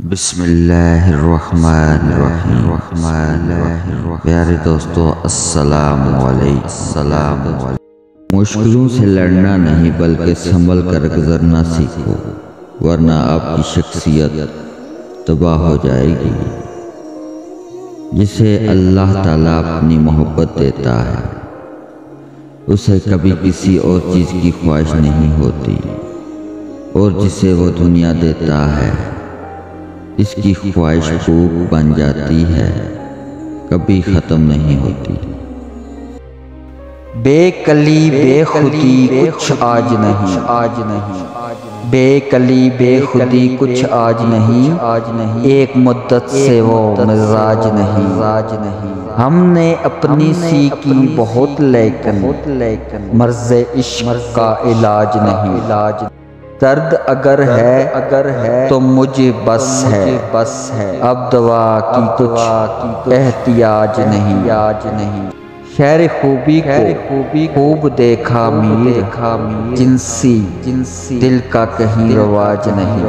बिस्मिल्लाहिर्रहमानिर्रहीम। प्यारे दोस्तों, अस्सलाम वालेकुम। मुश्किलों से लड़ना नहीं बल्कि संभल कर गुजरना सीखो, वरना आपकी शख्सियत तबाह हो जाएगी। जिसे अल्लाह ताला अपनी मोहब्बत देता है उसे कभी किसी और चीज़ की ख्वाहिश नहीं होती, और जिसे वो दुनिया देता है इसकी ख्वाहिश भूख बन जाती है, कभी ख़त्म नहीं होती। बेकली बेखुदी कुछ आज नहीं, बेकली बेखुदी कुछ आज नहीं, एक मुद्दत से वो मिजाज नहीं। हमने अपनी सीखी बहुत लेकिन मर्ज़े इश्क का इलाज नहीं। दर्द अगर है तो मुझे बस है, अब दवा की कुछ एहतियाज नहीं। शहर खूबी खूब देखा मीर, जिनसी दिल का कहीं रवाज नहीं।